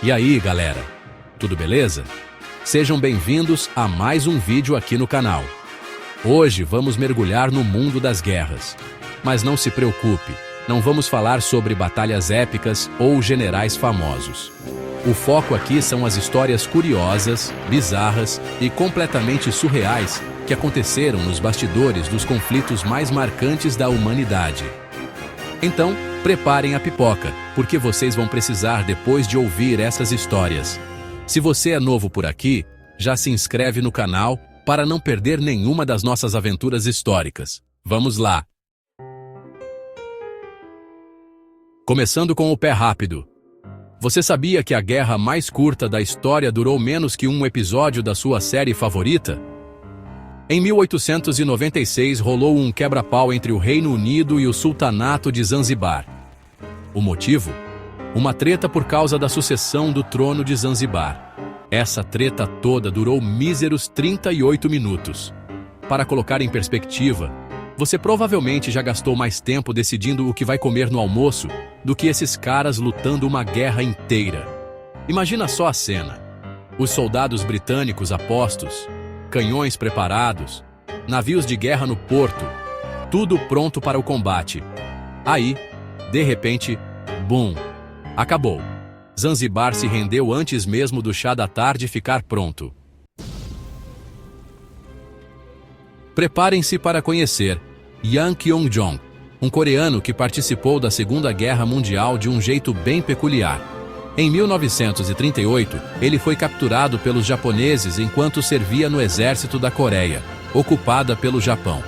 E aí, galera? Tudo beleza? Sejam bem-vindos a mais um vídeo aqui no canal. Hoje vamos mergulhar no mundo das guerras. Mas não se preocupe, não vamos falar sobre batalhas épicas ou generais famosos. O foco aqui são as histórias curiosas, bizarras e completamente surreais que aconteceram nos bastidores dos conflitos mais marcantes da humanidade. Então, preparem a pipoca, porque vocês vão precisar depois de ouvir essas histórias. Se você é novo por aqui, já se inscreve no canal para não perder nenhuma das nossas aventuras históricas. Vamos lá! Começando com o pé rápido. Você sabia que a guerra mais curta da história durou menos que um episódio da sua série favorita? Em 1896 rolou um quebra-pau entre o Reino Unido e o Sultanato de Zanzibar. O motivo? Uma treta por causa da sucessão do trono de Zanzibar. Essa treta toda durou míseros 38 minutos. Para colocar em perspectiva, você provavelmente já gastou mais tempo decidindo o que vai comer no almoço do que esses caras lutando uma guerra inteira. Imagina só a cena. Os soldados britânicos a postos, canhões preparados, navios de guerra no porto, tudo pronto para o combate. Aí, de repente, bum! Acabou. Zanzibar se rendeu antes mesmo do chá da tarde ficar pronto. Preparem-se para conhecer Yang Kyung-jong, um coreano que participou da Segunda Guerra Mundial de um jeito bem peculiar. Em 1938, ele foi capturado pelos japoneses enquanto servia no exército da Coreia, ocupada pelo Japão.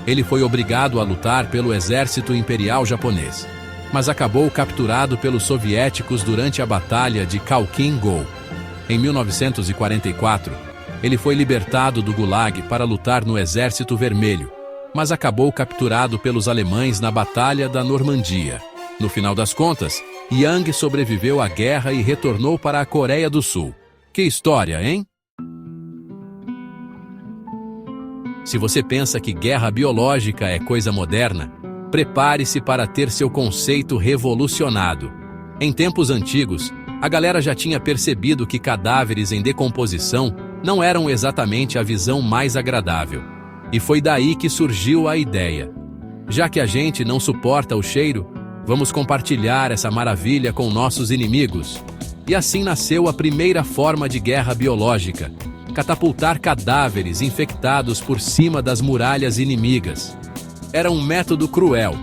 Ele foi obrigado a lutar pelo exército imperial japonês, mas acabou capturado pelos soviéticos durante a Batalha de Khalkhin-Gol. Em 1944, ele foi libertado do Gulag para lutar no Exército Vermelho, mas acabou capturado pelos alemães na Batalha da Normandia. No final das contas, Yang sobreviveu à guerra e retornou para a Coreia do Sul. Que história, hein? Se você pensa que guerra biológica é coisa moderna, prepare-se para ter seu conceito revolucionado. Em tempos antigos, a galera já tinha percebido que cadáveres em decomposição não eram exatamente a visão mais agradável. E foi daí que surgiu a ideia. Já que a gente não suporta o cheiro, vamos compartilhar essa maravilha com nossos inimigos. E assim nasceu a primeira forma de guerra biológica: catapultar cadáveres infectados por cima das muralhas inimigas. Era um método cruel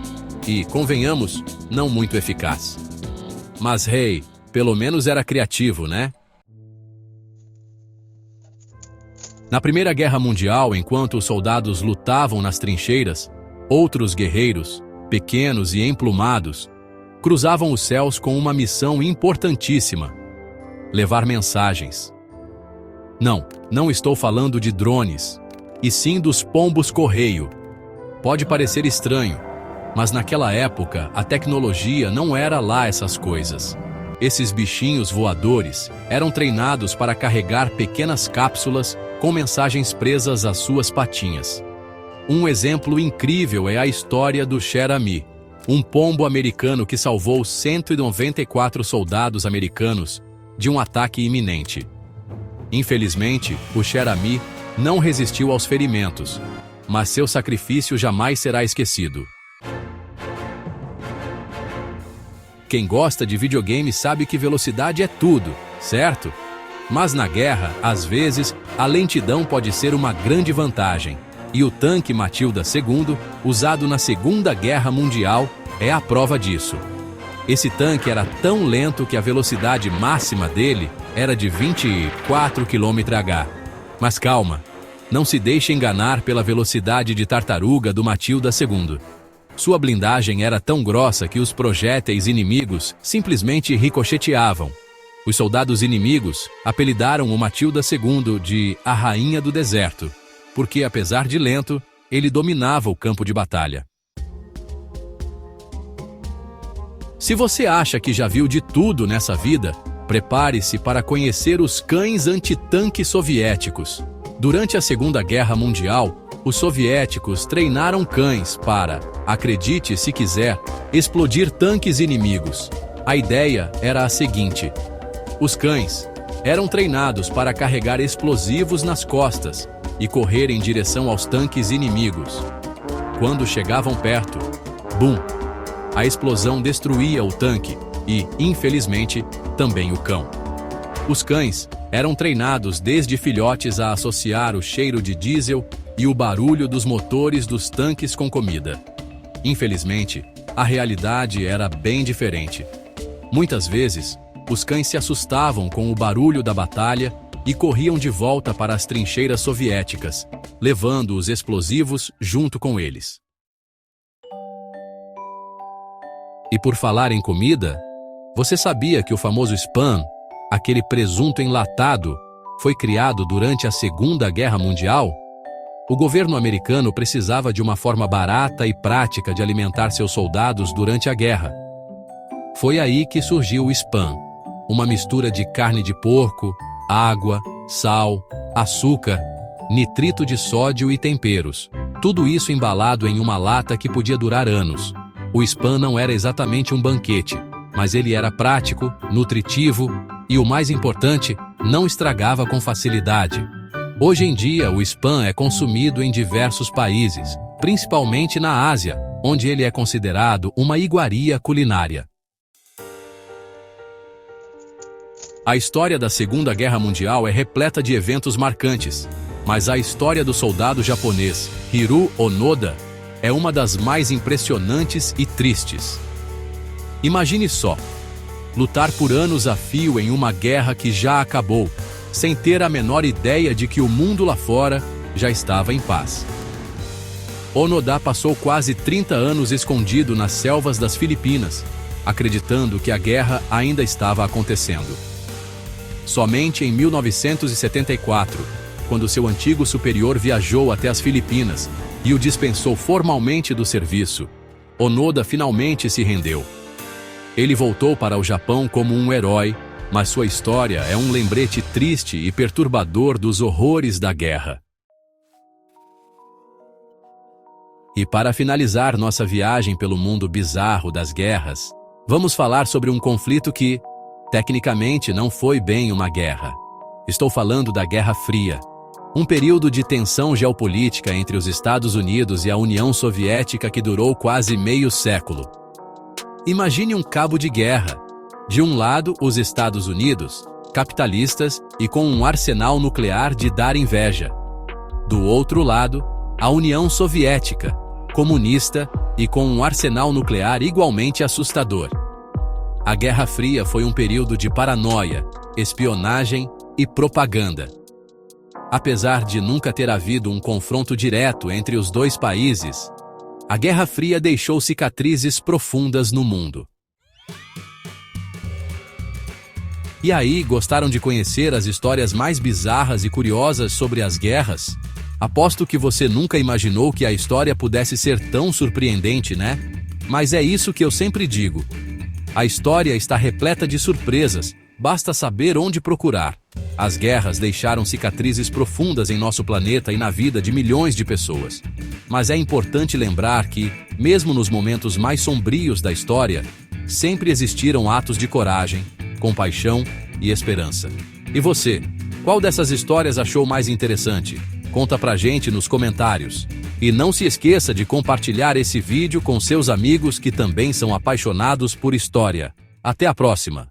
e, convenhamos, não muito eficaz. Mas, hey, pelo menos era criativo, né? Na Primeira Guerra Mundial, enquanto os soldados lutavam nas trincheiras, outros guerreiros, pequenos e emplumados, cruzavam os céus com uma missão importantíssima: levar mensagens. Não estou falando de drones, e sim dos pombos-correio. Pode parecer estranho, mas naquela época a tecnologia não era lá essas coisas. Esses bichinhos voadores eram treinados para carregar pequenas cápsulas com mensagens presas às suas patinhas. Um exemplo incrível é a história do Cher-ami, um pombo americano que salvou 194 soldados americanos de um ataque iminente. Infelizmente, o Cher-ami não resistiu aos ferimentos, mas seu sacrifício jamais será esquecido. Quem gosta de videogame sabe que velocidade é tudo, certo? Mas na guerra, às vezes, a lentidão pode ser uma grande vantagem. E o tanque Matilda II, usado na Segunda Guerra Mundial, é a prova disso. Esse tanque era tão lento que a velocidade máxima dele era de 24 km/h. Mas calma, não se deixe enganar pela velocidade de tartaruga do Matilda II. Sua blindagem era tão grossa que os projéteis inimigos simplesmente ricocheteavam. Os soldados inimigos apelidaram o Matilda II de a Rainha do Deserto, porque, apesar de lento, ele dominava o campo de batalha. Se você acha que já viu de tudo nessa vida, prepare-se para conhecer os cães antitanque soviéticos. Durante a Segunda Guerra Mundial, os soviéticos treinaram cães para, acredite se quiser, explodir tanques inimigos. A ideia era a seguinte: Os cães eram treinados para carregar explosivos nas costas e correr em direção aos tanques inimigos. Quando chegavam perto, bum! A explosão destruía o tanque e, infelizmente, também o cão. Os cães eram treinados desde filhotes a associar o cheiro de diesel e o barulho dos motores dos tanques com comida. Infelizmente, a realidade era bem diferente. Muitas vezes, os cães se assustavam com o barulho da batalha e corriam de volta para as trincheiras soviéticas, levando os explosivos junto com eles. E por falar em comida, você sabia que o famoso Spam, aquele presunto enlatado, foi criado durante a Segunda Guerra Mundial? O governo americano precisava de uma forma barata e prática de alimentar seus soldados durante a guerra. Foi aí que surgiu o Spam, uma mistura de carne de porco, água, sal, açúcar, nitrito de sódio e temperos. Tudo isso embalado em uma lata que podia durar anos. O Spam não era exatamente um banquete, mas ele era prático, nutritivo e, o mais importante, não estragava com facilidade. Hoje em dia, o Spam é consumido em diversos países, principalmente na Ásia, onde ele é considerado uma iguaria culinária. A história da Segunda Guerra Mundial é repleta de eventos marcantes, mas a história do soldado japonês Hiroo Onoda é uma das mais impressionantes e tristes. Imagine só, lutar por anos a fio em uma guerra que já acabou, sem ter a menor ideia de que o mundo lá fora já estava em paz. Onoda passou quase 30 anos escondido nas selvas das Filipinas, acreditando que a guerra ainda estava acontecendo. Somente em 1974, quando seu antigo superior viajou até as Filipinas e o dispensou formalmente do serviço, Onoda finalmente se rendeu. Ele voltou para o Japão como um herói, mas sua história é um lembrete triste e perturbador dos horrores da guerra. E para finalizar nossa viagem pelo mundo bizarro das guerras, vamos falar sobre um conflito que, tecnicamente, não foi bem uma guerra. Estou falando da Guerra Fria, um período de tensão geopolítica entre os Estados Unidos e a União Soviética que durou quase meio século. Imagine um cabo de guerra. De um lado, os Estados Unidos, capitalistas e com um arsenal nuclear de dar inveja. Do outro lado, a União Soviética, comunista e com um arsenal nuclear igualmente assustador. A Guerra Fria foi um período de paranoia, espionagem e propaganda. Apesar de nunca ter havido um confronto direto entre os dois países, a Guerra Fria deixou cicatrizes profundas no mundo. E aí, gostaram de conhecer as histórias mais bizarras e curiosas sobre as guerras? Aposto que você nunca imaginou que a história pudesse ser tão surpreendente, né? Mas é isso que eu sempre digo. A história está repleta de surpresas, basta saber onde procurar. As guerras deixaram cicatrizes profundas em nosso planeta e na vida de milhões de pessoas. Mas é importante lembrar que, mesmo nos momentos mais sombrios da história, sempre existiram atos de coragem, compaixão e esperança. E você, qual dessas histórias achou mais interessante? Conta pra gente nos comentários. E não se esqueça de compartilhar esse vídeo com seus amigos que também são apaixonados por história. Até a próxima!